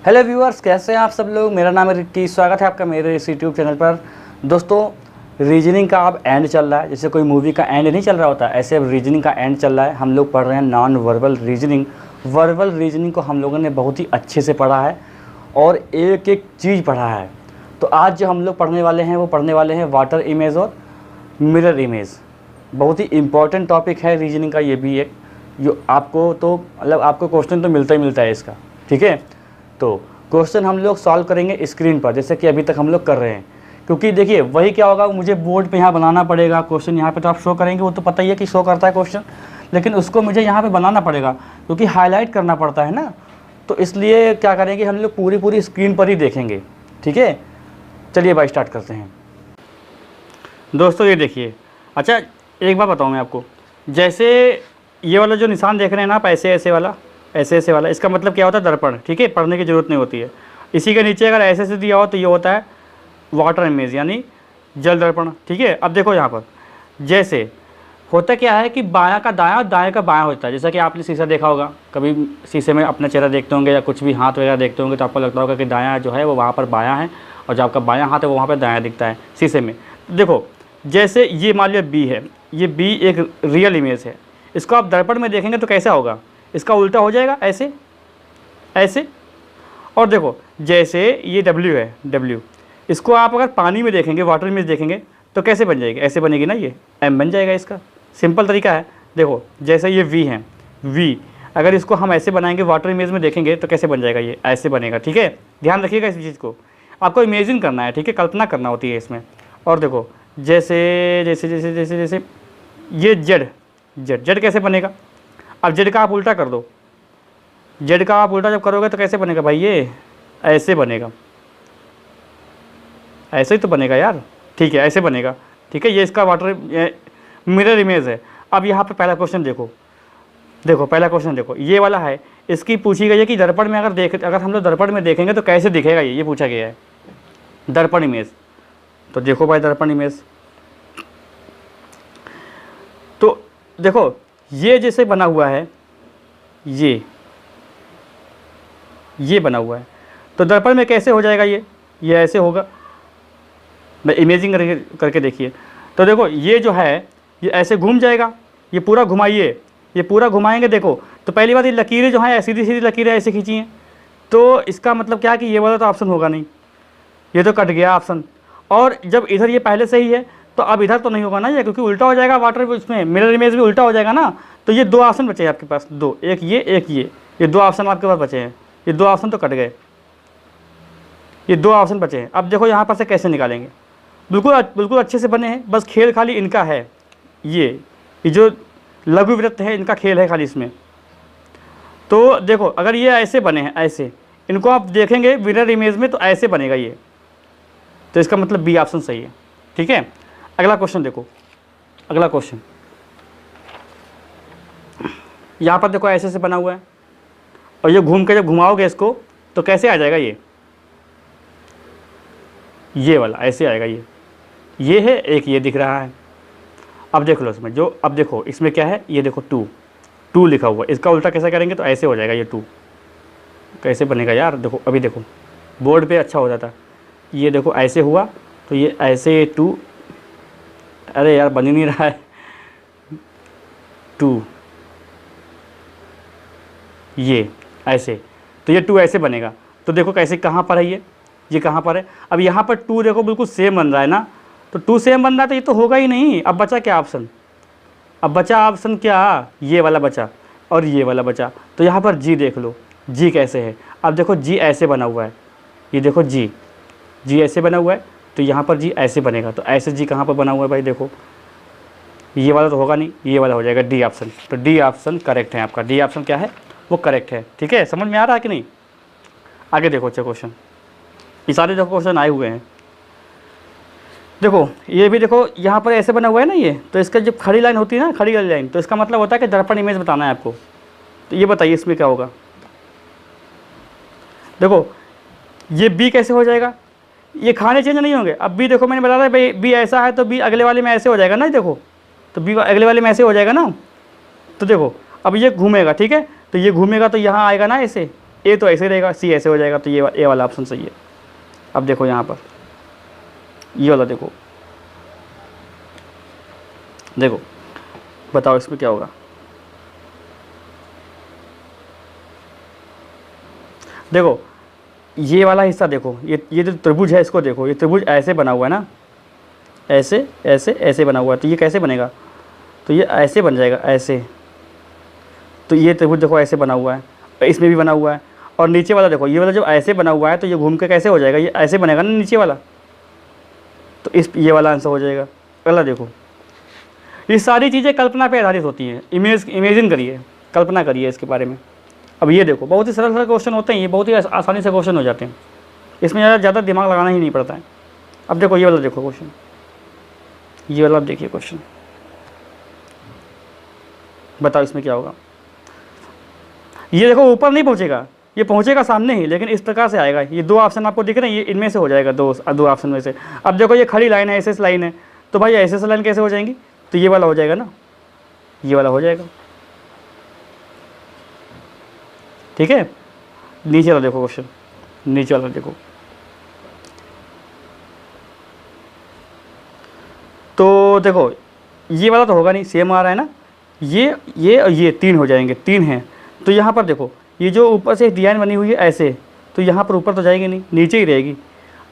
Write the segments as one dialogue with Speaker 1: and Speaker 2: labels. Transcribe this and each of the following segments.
Speaker 1: Hello viewers, कैसे हैं आप सब लोग। मेरा नाम है रिक्की। स्वागत है आपका मेरे इस यूट्यूब चैनल पर। दोस्तों, रीजनिंग का अब एंड चल रहा है। जैसे कोई मूवी का एंड नहीं चल रहा होता, ऐसे अब रीजनिंग का एंड चल रहा है। हम लोग पढ़ रहे हैं non verbal reasoning. Verbal reasoning को हम लोगों ने बहुत ही अच्छे से पढ़ा है और एक एक चीज़ पढ़ा है। तो आज जो हम लोग पढ़ने वाले हैं वो पढ़ने वाले हैं वाटर इमेज और मिरर इमेज। बहुत ही इम्पॉर्टेंट टॉपिक है रीजनिंग का ये भी एक, जो आपको तो मतलब आपको क्वेश्चन तो मिलता ही मिलता है इसका। ठीक है, तो क्वेश्चन हम लोग सॉल्व करेंगे स्क्रीन पर, जैसे कि अभी तक हम लोग कर रहे हैं। क्योंकि देखिए वही क्या होगा, मुझे बोर्ड पे यहाँ बनाना पड़ेगा क्वेश्चन। यहाँ पे तो आप शो करेंगे, वो तो पता ही है कि शो करता है क्वेश्चन, लेकिन उसको मुझे यहाँ पे बनाना पड़ेगा क्योंकि हाईलाइट करना पड़ता है ना। तो इसलिए क्या करेंगे, हम लोग पूरी स्क्रीन पर ही देखेंगे। ठीक है, चलिए भाई स्टार्ट करते हैं। दोस्तों ये देखिए, अच्छा एक बात बताऊँ मैं आपको, जैसे ये वाला जो निशान देख रहे हैं ना आप, ऐसे ऐसे वाला, इसका मतलब क्या होता है, दर्पण। ठीक है, पढ़ने की ज़रूरत नहीं होती है। इसी के नीचे अगर ऐसे से दिया हो तो ये होता है वाटर इमेज, यानी जल दर्पण। ठीक है, अब देखो यहाँ पर जैसे होता क्या है कि बायां का दायां और दाएं का बायां होता है। जैसा कि आपने शीशा देखा होगा, कभी शीशे में अपना चेहरा देखते होंगे या कुछ भी हाथ वगैरह देखते होंगे तो आपको लगता होगा कि दायां जो है वो वहाँ पर बायां है और जो आपका बायां हाथ है वो वहाँ पर दायां दिखता है शीशे में। देखो जैसे ये मान लिया बी है, ये बी एक रियल इमेज है। इसको आप दर्पण में देखेंगे तो कैसा होगा, इसका उल्टा हो जाएगा, ऐसे ऐसे। और देखो जैसे ये W है, W, इसको आप अगर पानी में देखेंगे, वाटर इमेज देखेंगे तो कैसे बन जाएगी, ऐसे बनेगी ना, ये M बन जाएगा। इसका सिंपल तरीका है। देखो जैसे ये V है, V अगर इसको हम ऐसे बनाएंगे वाटर इमेज में देखेंगे तो कैसे बन जाएगा, ये ऐसे बनेगा। ठीक है, ध्यान रखिएगा इस चीज़ को, आपको इमेजिन करना है। ठीक है, कल्पना करना होती है इसमें। और देखो जैसे जैसे जैसे जैसे जैसे ये Z कैसे बनेगा। अब Z का आप उल्टा कर दो, Z का आप उल्टा जब करोगे तो कैसे बनेगा भाई, ये ऐसे बनेगा, ऐसे ही तो बनेगा यार। ठीक है, ऐसे बनेगा। ठीक है, ये इसका वाटर मिरर इमेज है। अब यहाँ पे पहला क्वेश्चन देखो, पहला क्वेश्चन देखो, ये वाला है। इसकी पूछी गई है कि दर्पण में अगर हम लोग दर्पण में देखेंगे तो कैसे दिखेगा, ये पूछा गया है, दर्पण इमेज। तो देखो भाई दर्पण इमेज, तो देखो ये जैसे बना हुआ है, ये बना हुआ है, तो दर्पण में कैसे हो जाएगा, ये ऐसे होगा। मैं इमेजिंग करके देखिए, तो देखो ये जो है ये ऐसे घूम जाएगा। ये पूरा घुमाइए, ये पूरा घुमाएंगे देखो, तो पहली बात ये लकीरें जो हैं सीधी सीधी लकीरें ऐसे खींची हैं, तो इसका मतलब क्या कि ये वाला तो ऑप्शन होगा नहीं, ये तो कट गया ऑप्शन। और जब इधर ये पहले से ही है तो अब इधर तो नहीं होगा ना ये, क्योंकि उल्टा हो जाएगा वाटर इसमें, मिरर इमेज भी उल्टा हो जाएगा ना। तो ये दो ऑप्शन बचे हैं आपके पास, दो, एक ये दो ऑप्शन आपके पास बचे हैं। ये दो ऑप्शन तो कट गए, ये दो ऑप्शन बचे हैं। अब देखो यहाँ पर से कैसे निकालेंगे, बिल्कुल अच्छे से बने हैं, बस खेल खाली इनका है। ये जो लघु वृत्त है इनका खेल है खाली इसमें। तो देखो अगर ये ऐसे बने हैं, ऐसे इनको आप देखेंगे मिरर इमेज में तो ऐसे बनेगा ये, तो इसका मतलब बी ऑप्शन सही है। ठीक है, अगला क्वेश्चन देखो, अगला क्वेश्चन यहाँ पर देखो ऐसे से बना हुआ है और ये घूम के जब घुमाओगे इसको तो कैसे आ जाएगा, ये वाला ऐसे आएगा। ये है एक, ये दिख रहा है। अब देख लो इसमें जो, अब देखो इसमें क्या है, ये देखो टू लिखा हुआ है, इसका उल्टा कैसे करेंगे तो ऐसे हो जाएगा। ये 2 कैसे बनेगा यार, देखो अभी देखो बोर्ड पे अच्छा हो जाता। ये देखो ऐसे हुआ तो ये ऐसे 2, अरे यार बन ही नहीं रहा है 2, ये ऐसे, तो ये 2 ऐसे बनेगा। तो देखो कैसे, कहाँ पर है ये कहाँ पर है। अब यहाँ पर 2 देखो बिल्कुल सेम बन रहा है ना, तो 2 सेम बन रहा है तो ये तो होगा ही नहीं। अब बचा क्या ऑप्शन, अब बचा ऑप्शन क्या, ये वाला बचा और ये वाला बचा। तो यहाँ पर जी देख लो, जी कैसे है। अब देखो जी ऐसे बना हुआ है, ये देखो जी ऐसे बना हुआ है, तो यहाँ पर जी ऐसे बनेगा। तो ऐसे जी कहाँ पर बना हुआ है भाई, देखो ये वाला तो होगा नहीं, ये वाला हो जाएगा डी ऑप्शन। तो डी ऑप्शन करेक्ट है आपका, डी ऑप्शन क्या है वो करेक्ट है। ठीक है, समझ में आ रहा है कि नहीं। आगे देखो अच्छा क्वेश्चन, ये सारे जो क्वेश्चन आए हुए हैं देखो, ये भी देखो यहाँ पर ऐसे बना हुआ है ना ये, तो इसका जब खड़ी लाइन होती है ना, खड़ी वाली लाइन, तो इसका मतलब होता है कि दर्पण इमेज बताना है आपको। तो ये बताइए इसमें क्या होगा। देखो ये बी कैसे हो जाएगा, ये खाने चेंज नहीं होंगे। अब बी देखो मैंने बताया भाई बी ऐसा है तो बी अगले वाले में ऐसे हो जाएगा ना, देखो तो बी अगले वाले में ऐसे हो जाएगा ना। तो देखो अब ये घूमेगा, ठीक है, तो ये घूमेगा तो यहाँ आएगा ना ऐसे, ए तो ऐसे रहेगा, सी ऐसे हो जाएगा, तो ये ए वाला ऑप्शन सही है। अब देखो यहाँ पर ये वाला देखो, देखो बताओ इसमें क्या होगा। देखो ये वाला हिस्सा देखो, ये जो त्रिभुज है इसको देखो, ये त्रिभुज ऐसे बना हुआ है ना, ऐसे ऐसे ऐसे बना हुआ है, तो ये कैसे बनेगा, तो ये ऐसे बन जाएगा ऐसे। तो ये त्रिभुज देखो ऐसे बना हुआ है, इसमें भी बना हुआ है। और नीचे वाला देखो, ये वाला जब ऐसे बना हुआ है तो ये घूम के कैसे हो जाएगा, ये ऐसे बनेगा ना नीचे वाला, तो ये वाला आंसर हो जाएगा। अगला देखो, ये सारी चीज़ें कल्पना पे आधारित होती हैं। इमेजिन करिए, कल्पना करिए इसके बारे में। अब ये देखो, बहुत ही सरल सरल क्वेश्चन होते हैं, ये बहुत ही आसानी से क्वेश्चन हो जाते हैं, इसमें ज़्यादा दिमाग लगाना ही नहीं पड़ता है। अब देखो ये वाला देखो क्वेश्चन, ये वाला अब देखिए क्वेश्चन, बताओ इसमें क्या होगा। ये देखो ऊपर नहीं पहुँचेगा, ये पहुँचेगा सामने ही, लेकिन इस प्रकार से आएगा। ये दो ऑप्शन आपको दिख रहे हैं, ये इनमें से हो जाएगा, दो ऑप्शन में से। अब देखो ये खड़ी लाइन है, ऐसे लाइन है, तो भाई ऐसे लाइन कैसे हो जाएंगी, तो ये वाला हो जाएगा ना, ये वाला हो जाएगा। ठीक है, नीचे वाला देखो क्वेश्चन, नीचे वाला देखो, तो देखो ये वाला तो होगा नहीं, सेम आ रहा है ना, ये और ये तीन हो जाएंगे, तीन हैं। तो यहाँ पर देखो, ये जो ऊपर से डिजाइन बनी हुई है ऐसे, तो यहाँ पर ऊपर तो जाएगी नहीं, नीचे ही रहेगी।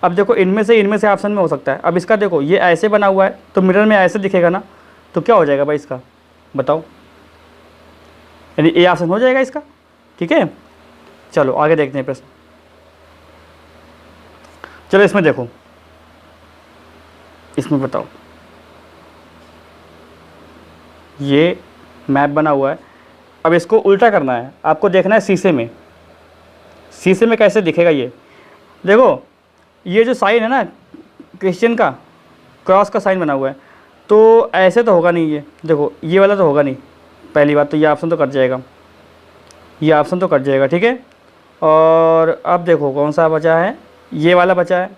Speaker 1: अब देखो इनमें से ऑप्शन में हो सकता है। अब इसका देखो, ये ऐसे बना हुआ है, तो मिरर में ऐसे दिखेगा ना, तो क्या हो जाएगा भाई इसका, बताओ, यानी ए ऑप्शन हो जाएगा इसका। ठीक है, चलो आगे देखते हैं प्रश्न। चलो इसमें देखो, इसमें बताओ, ये मैप बना हुआ है, अब इसको उल्टा करना है, आपको देखना है शीशे में, शीशे में कैसे दिखेगा ये। देखो ये जो साइन है ना क्रिश्चियन का, क्रॉस का साइन बना हुआ है, तो ऐसे तो होगा नहीं, ये देखो ये वाला तो होगा नहीं, पहली बात तो ये ऑप्शन तो कट जाएगा, ये ऑप्शन तो कट जाएगा। ठीक है, और अब देखो कौन सा बचा है, ये वाला बचा है,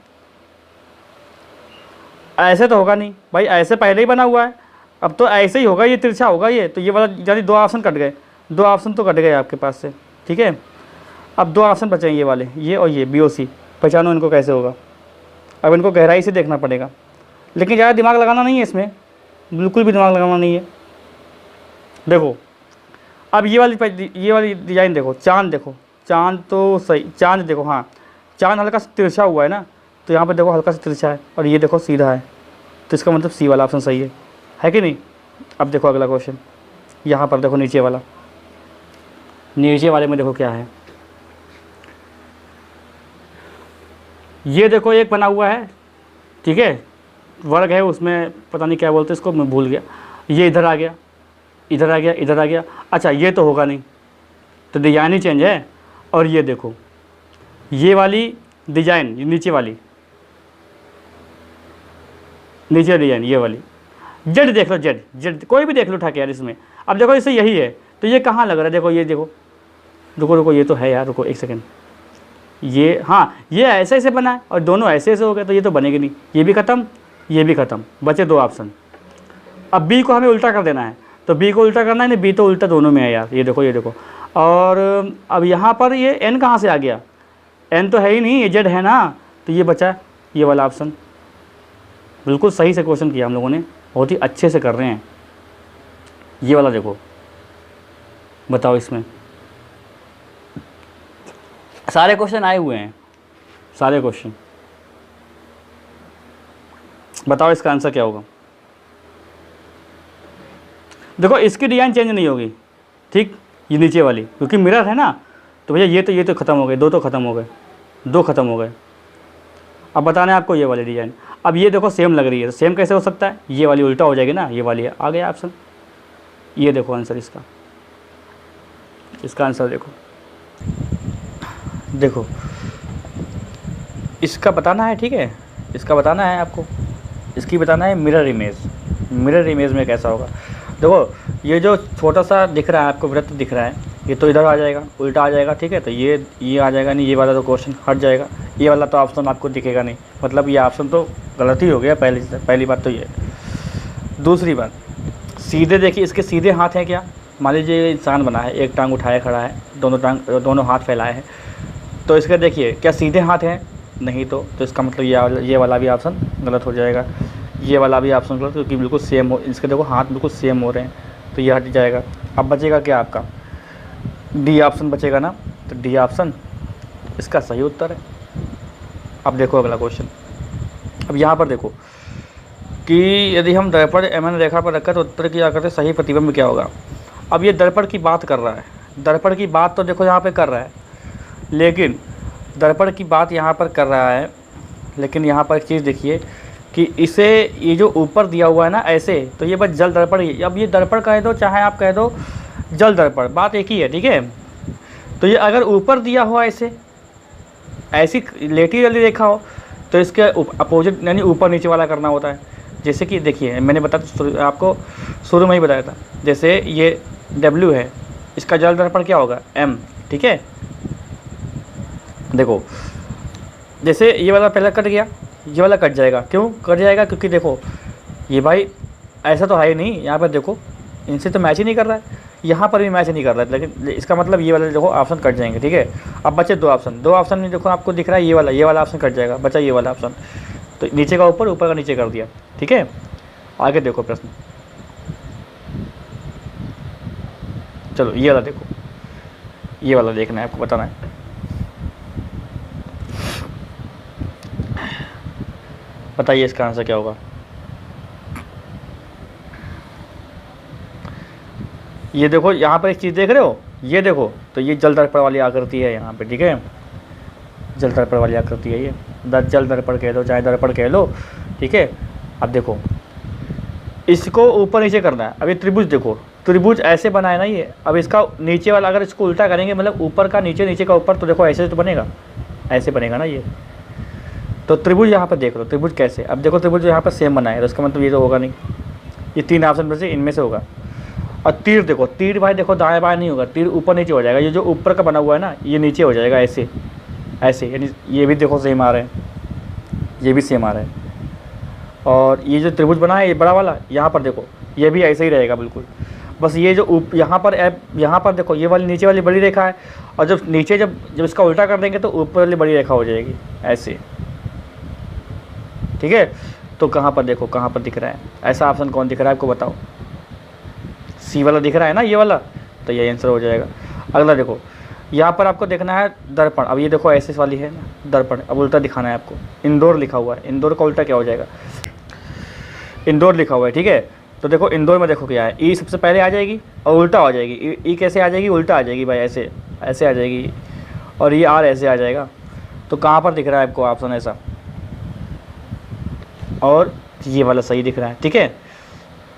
Speaker 1: ऐसे तो होगा नहीं भाई, ऐसे पहले ही बना हुआ है, अब तो ऐसे ही होगा, ये तिरछा होगा ये, तो ये वाला यानी दो ऑप्शन कट गए, दो ऑप्शन तो कट गए आपके पास से। ठीक है, अब दो ऑप्शन बचे ये वाले, ये और ये बी ओ सी, पहचानो इनको कैसे होगा। अब इनको गहराई से देखना पड़ेगा, लेकिन ज़्यादा दिमाग लगाना नहीं है इसमें, बिल्कुल भी दिमाग लगाना नहीं है। देखो अब ये वाली डिज़ाइन देखो, चांद देखो, चांद तो सही, चांद देखो, हाँ चांद हल्का सा तिरछा हुआ है ना, तो यहाँ पर देखो हल्का सा तिरछा है, और ये देखो सीधा है, तो इसका मतलब सी वाला ऑप्शन सही है कि नहीं। अब देखो अगला क्वेश्चन, यहाँ पर देखो नीचे वाला, नीचे वाले में देखो क्या है, ये देखो एक बना हुआ है, ठीक है, वर्ग है, उसमें पता नहीं क्या बोलते इसको, मैं भूल गया, ये इधर आ गया, इधर आ गया, इधर आ गया। अच्छा ये तो होगा नहीं, तो डिजाइन ही चेंज है। और ये देखो ये वाली डिजाइन, नीचे वाली, नीचे डिजाइन ये वाली, जेड देख लो, जेड कोई भी देख लो उठा के यार इसमें। अब देखो इससे यही है, तो ये कहाँ लग रहा है, देखो ये देखो, रुको ये तो है यार, रुको एक सेकेंड, ये हाँ ये ऐसे ऐसे बना है, और दोनों ऐसे ऐसे हो गए, तो ये तो बनेगी नहीं, ये भी ख़त्म, ये भी ख़त्म, बचे दो ऑप्शन। अब बी को हमें उल्टा कर देना है, तो बी को उल्टा करना है ना, बी तो उल्टा दोनों में है यार, ये देखो। और अब यहाँ पर ये एन कहाँ से आ गया, एन तो है ही नहीं, ये जेड है ना, तो ये बचा ये वाला ऑप्शन। बिल्कुल सही से क्वेश्चन किया हम लोगों ने, बहुत ही अच्छे से कर रहे हैं। ये वाला देखो, बताओ इसमें सारे क्वेश्चन आए हुए हैं, सारे क्वेश्चन, बताओ इसका आंसर क्या होगा। देखो इसकी डिजाइन चेंज नहीं होगी, ठीक, ये नीचे वाली, क्योंकि मिरर है ना, तो भैया ये तो ख़त्म हो गए, दो तो ख़त्म हो गए, दो ख़त्म हो गए। अब बताना है आपको ये वाली डिज़ाइन। अब ये देखो सेम लग रही है, तो सेम कैसे हो सकता है, ये वाली उल्टा हो जाएगी ना, ये वाली आ गया ऑप्शन। ये देखो आंसर इसका आंसर देखो इसका बताना है, ठीक है, इसका बताना है आपको, इसकी बताना है मिरर इमेज में कैसा होगा। देखो ये जो छोटा सा दिख रहा है आपको, वृत्त दिख रहा है, ये तो इधर आ जाएगा, उल्टा आ जाएगा, ठीक है, तो ये आ जाएगा नहीं, ये वाला तो क्वेश्चन हट जाएगा, ये वाला तो ऑप्शन आपको दिखेगा नहीं, मतलब ये ऑप्शन तो गलत ही हो गया। पहली बात तो ये। दूसरी बात, सीधे देखिए, इसके सीधे हाथ हैं क्या, मान लीजिए इंसान बना है, एक टांग उठाया खड़ा है, दोनों हाथ फैलाए हैं। तो इसका देखिए क्या सीधे हाथ हैं, नहीं तो इसका मतलब ये वाला भी ऑप्शन गलत हो जाएगा, ये वाला भी ऑप्शन गलत, क्योंकि बिल्कुल सेम हो, इसके देखो हाथ बिल्कुल सेम हो रहे हैं, तो ये हट जाएगा। अब बचेगा क्या आपका, डी ऑप्शन बचेगा ना, तो डी ऑप्शन इसका सही उत्तर है। अब देखो अगला क्वेश्चन, अब यहाँ पर देखो कि यदि हम दर्पण एमएन रेखा पर रखकर तो उत्तर किया करते सही प्रतिबिंब क्या होगा। अब ये दर्पण की बात कर रहा है, दर्पण की बात तो देखो यहाँ पे कर रहा है, लेकिन दर्पण की बात यहाँ पर कर रहा है, लेकिन यहाँ पर एक चीज़ देखिए कि इसे ये जो ऊपर दिया हुआ है ना ऐसे, तो ये बस जल दर्पण ही। अब ये दर्पण कह दो चाहे आप कह दो जल दर्पण, बात एक ही है, ठीक है। तो ये अगर ऊपर दिया हुआ ऐसे, ऐसी लेटी वाली रेखा हो तो इसके अपोजिट यानी ऊपर नीचे वाला करना होता है। जैसे कि देखिए मैंने बताया आपको शुरू में ही बताया था, जैसे ये W है, इसका जल दर्पण क्या होगा M, ठीक है। देखो जैसे ये वाला पहला कट गया, ये वाला कट जाएगा, क्यों कट जाएगा, क्योंकि देखो ये भाई ऐसा तो है ही नहीं, यहाँ पर देखो इनसे तो मैच ही नहीं कर रहा है, यहाँ पर भी मैच नहीं कर रहा है, लेकिन इसका मतलब ये वाला देखो ऑप्शन कट जाएंगे, ठीक है। अब बचे दो ऑप्शन में देखो आपको दिख रहा है ये वाला ऑप्शन कट जाएगा, बचा ये वाला ऑप्शन, तो नीचे का ऊपर, ऊपर का नीचे कर दिया, ठीक है। आगे देखो प्रश्न, चलो ये वाला देखो, ये वाला देखना है आपको, बताना है। बताइए इसका आंसर क्या होगा। ये देखो यहाँ पर एक चीज़ देख रहे हो, ये देखो, तो ये जल दर्पण वाली आकृति है यहाँ पे, ठीक है, जल दर्पण वाली आकृति है ये, जल दर्पण कह दो चाहे दर्पण कह लो, ठीक है। अब देखो इसको ऊपर नीचे करना है। अब ये त्रिभुज देखो, त्रिभुज ऐसे बना है ना ये, अब इसका नीचे वाला अगर इसको उल्टा करेंगे, मतलब ऊपर का नीचे, नीचे का ऊपर, तो देखो ऐसे तो बनेगा, ऐसे बनेगा ना ये। तो त्रिभुज यहाँ पर देख लो, त्रिभुज कैसे, अब देखो त्रिभुज यहाँ पर सेम बना है, तो इसका मतलब ये तो होगा नहीं, ये तीन ऑप्शन में से इनमें से होगा। और तीर देखो, तीर भाई देखो दाएं बाएं नहीं होगा, तीर ऊपर नीचे हो जाएगा, ये जो ऊपर का बना हुआ है ना ये नीचे हो जाएगा ऐसे ऐसे, यानी ये भी देखो सेम आ रहे हैं, ये भी सेम आ रहे हैं। और ये जो त्रिभुज बना है ये बड़ा वाला, यहाँ पर देखो ये भी ऐसे ही रहेगा बिल्कुल, बस ये जो यहाँ पर देखो ये वाली नीचे वाली बड़ी रेखा है, और जब नीचे जब इसका उल्टा कर देंगे तो ऊपर वाली बड़ी रेखा हो जाएगी ऐसे, ठीक है। तो कहाँ पर देखो, कहाँ पर दिख रहा है ऐसा ऑप्शन, कौन दिख रहा है आपको बताओ, सी वाला दिख रहा है ना ये वाला, तो ये आंसर हो जाएगा। अगला देखो यहाँ पर आपको देखना है दर्पण, अब ये देखो ऐसे वाली है ना दर्पण, अब उल्टा दिखाना है आपको, इंदौर लिखा हुआ है, इंदौर का उल्टा क्या हो जाएगा, इंदौर लिखा हुआ है, ठीक है। तो देखो इंदौर में देखो क्या है, ई सबसे पहले आ जाएगी और उल्टा आ जाएगी, ई कैसे आ जाएगी, उल्टा आ जाएगी भाई, ऐसे ऐसे आ जाएगी, और ये आर ऐसे आ जाएगा। तो कहाँ पर दिख रहा है आपको ऑप्शन ऐसा, और ये वाला सही दिख रहा है, ठीक है।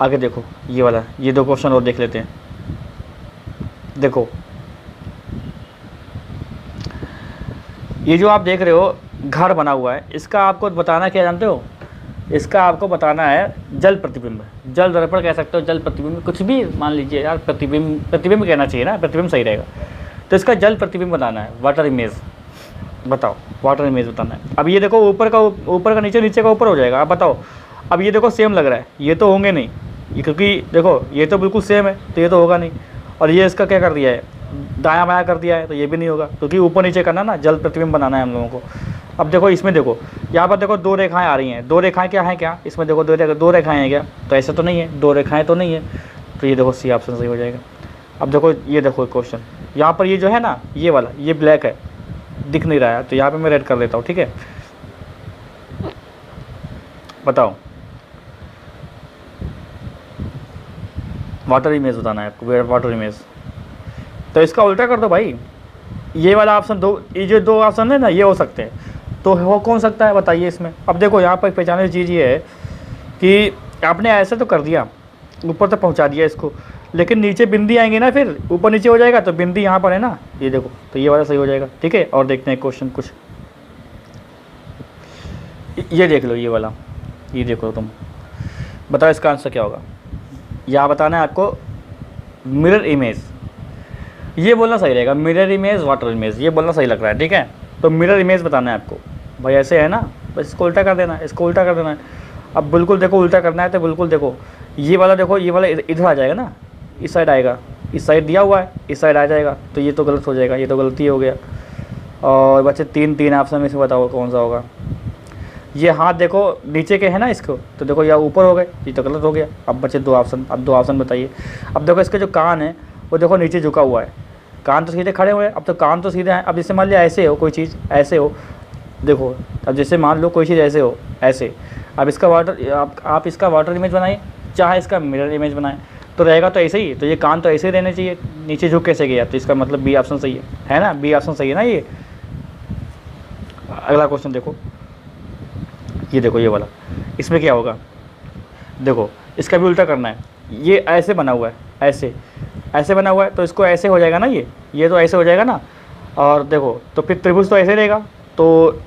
Speaker 1: आगे देखो ये वाला, ये दो क्वेश्चन और देख लेते हैं। देखो ये जो आप देख रहे हो घर बना हुआ है, इसका आपको बताना क्या जानते हो, इसका आपको बताना है जल प्रतिबिंब, जल दर्पण कह सकते हो, जल प्रतिबिंब कुछ भी मान लीजिए यार, प्रतिबिंब कहना चाहिए ना, प्रतिबिंब सही रहेगा। तो इसका जल प्रतिबिंब बताना है, वाटर इमेज, बताओ वाटर इमेज बताना है। अब ये देखो ऊपर का नीचे, नीचे का ऊपर हो जाएगा। अब बताओ, अब ये देखो सेम लग रहा है, ये तो होंगे नहीं, ये क्योंकि देखो ये तो बिल्कुल सेम है, तो ये तो होगा नहीं। और ये इसका क्या कर दिया है, दायां बायां कर दिया है, तो ये भी नहीं होगा, क्योंकि ऊपर नीचे करना ना, जल प्रतिबिंब बनाना है हम लोगों को। अब देखो इसमें देखो यहाँ पर देखो दो रेखाएं आ रही हैं, दो रेखाएं क्या हैं, क्या इसमें देखो दो रेखाएं हैं क्या, तो ऐसा तो नहीं है, दो रेखाएं तो नहीं है, तो ये देखो सी ऑप्शन सही हो जाएगा। अब देखो ये देखो क्वेश्चन, यहाँ पर ये जो है ना ये वाला, ये ब्लैक है, दिख नहीं रहा है, तो यहाँ पे मैं रेड कर देता हूँ, ठीक है। बताओ वाटर इमेज बताना है आपको, वाटर इमेज, तो इसका उल्टा कर दो भाई, ये वाला ऑप्शन दो, ये जो दो ऑप्शन है ना ये हो सकते हैं, तो हो कौन सकता है बताइए इसमें। अब देखो यहाँ पर पहचानने की चीज़ ये है कि आपने ऐसे तो कर दिया, ऊपर तक पहुँचा दिया इसको, लेकिन नीचे बिंदी आएंगे ना, फिर ऊपर नीचे हो जाएगा, तो बिंदी यहाँ पर है ना, ये देखो, तो ये वाला सही हो जाएगा, ठीक है। और देखते हैं क्वेश्चन कुछ, ये देख लो, ये वाला, ये देखो तुम बताओ इसका आंसर क्या होगा। यहाँ बताना है आपको मिरर इमेज, ये बोलना सही रहेगा, मिरर इमेज वाटर इमेज, ये बोलना सही लग रहा है, ठीक है। तो मिरर इमेज बताना है आपको भाई, ऐसे है ना, बस इसको उल्टा कर देना है, इसको उल्टा कर देना है। अब बिल्कुल देखो उल्टा करना है, तो बिल्कुल देखो ये वाला देखो, ये वाला इधर आ जाएगा ना, इस साइड आएगा, इस साइड दिया हुआ है, इस साइड आ जाएगा, तो ये तो गलत हो जाएगा, ये तो गलती हो गया। और बच्चे तीन ऑप्शन में से बताओ कौन सा होगा। ये हाथ देखो नीचे के है ना इसको, तो देखो या ऊपर हो गए, ये तो गलत हो गया। अब बच्चे दो ऑप्शन, अब दो ऑप्शन बताइए। अब देखो इसके जो कान है वो देखो नीचे झुका हुआ है, कान तो सीधे खड़े हुए हैं, अब तो कान तो सीधे हैं। अब जैसे मान लिया ऐसे हो कोई चीज़, ऐसे हो, देखो अब जैसे मान लो कोई चीज़ ऐसे हो, ऐसे। अब इसका वाटर आप इसका वाटर इमेज बनाइए, चाहे इसका मिरर इमेज बनाएं, तो रहेगा तो ऐसे ही। तो ये कान तो ऐसे ही रहने चाहिए, नीचे झुक कैसे गया, तो इसका मतलब बी ऑप्शन सही है ना, बी ऑप्शन सही है ना ये। अगला क्वेश्चन देखो, ये देखो ये वाला, इसमें क्या होगा, देखो इसका भी उल्टा करना है। ये ऐसे बना हुआ है, ऐसे बना हुआ है, तो इसको ऐसे हो जाएगा ना, ये तो ऐसे हो जाएगा ना। और देखो तो फिर त्रिभुज तो ऐसे रहेगा, तो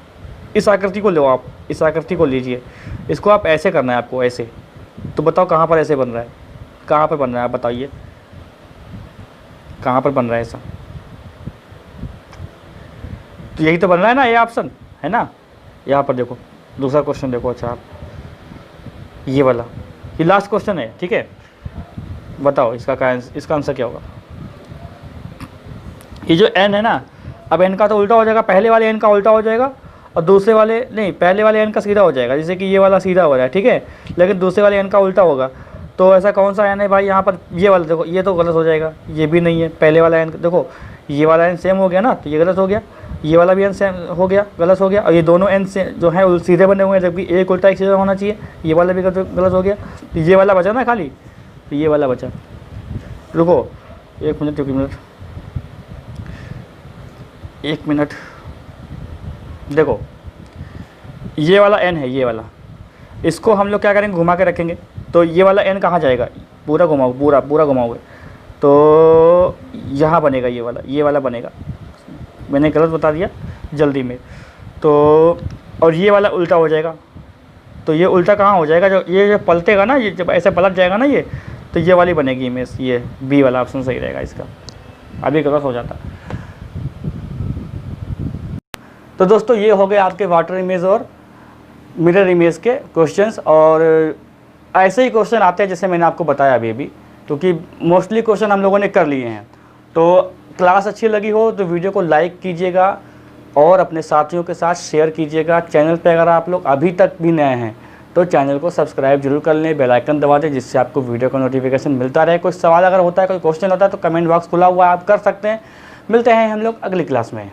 Speaker 1: इस आकृति को लो आप, इस आकृति को लीजिए, इसको आप ऐसे करना है आपको, ऐसे। तो बताओ कहाँ पर ऐसे बन रहा है, कहाँ पर बन रहा है, आप बताइए कहाँ पर बन रहा है ऐसा। तो यही तो बन रहा है ना, ये ऑप्शन है ना। यहाँ पर देखो दूसरा क्वेश्चन देखो, अच्छा आप ये वाला, ये लास्ट क्वेश्चन है, ठीक है। बताओ इसका आंसर क्या होगा। ये जो एन है ना, अब एन का तो उल्टा हो जाएगा, पहले वाले एन का उल्टा हो जाएगा और दूसरे वाले नहीं, पहले वाले एन का सीधा हो जाएगा। जैसे कि ये वाला सीधा हो रहा है, ठीक है, लेकिन दूसरे वाले एन का उल्टा होगा। तो ऐसा कौन सा एन है भाई यहाँ पर, ये वाला देखो, ये तो गलत हो जाएगा, ये भी नहीं है। पहले वाला एन देखो, ये वाला एन सेम हो गया ना, तो ये गलत हो गया। ये वाला भी एन सेम हो गया, गलत हो गया। और ये दोनों एन से जो है सीधे बने हुए हैं, जबकि एक उल्टा एक सीधा होना चाहिए। ये वाला भी गलत हो गया, तो ये वाला बचा ना खाली, तो ये वाला बचा। रुको एक मिनट, देखो ये वाला एन है, ये वाला, इसको हम लोग क्या करेंगे, घुमा के रखेंगे। तो ये वाला एन कहाँ जाएगा, पूरा घुमाओ, पूरा घुमाओगे तो यहाँ बनेगा, ये वाला बनेगा। मैंने गलत बता दिया जल्दी में। तो और ये वाला उल्टा हो जाएगा, तो ये उल्टा कहाँ हो जाएगा, जो ये पलटेगा ना, ये जब ऐसे पलट जाएगा ना ये, तो ये वाली बनेगी इमेज। ये बी वाला ऑप्शन सही रहेगा इसका, अभी गलत हो जाता। तो दोस्तों ये हो गए आपके वाटर इमेज और मिरर इमेज के क्वेश्चंस। और ऐसे ही क्वेश्चन आते हैं जैसे मैंने आपको बताया अभी, क्योंकि मोस्टली क्वेश्चन हम लोगों ने कर लिए हैं। तो क्लास अच्छी लगी हो तो वीडियो को लाइक कीजिएगा और अपने साथियों के साथ शेयर कीजिएगा। चैनल पे अगर आप लोग अभी तक भी नए हैं तो चैनल को सब्सक्राइब जरूर कर लें, बेल आइकन दबा दें, जिससे आपको वीडियो का नोटिफिकेशन मिलता रहे। कोई सवाल अगर होता है, कोई क्वेश्चन होता है तो कमेंट बॉक्स खुला हुआ है, आप कर सकते हैं। मिलते हैं हम लोग अगली क्लास में।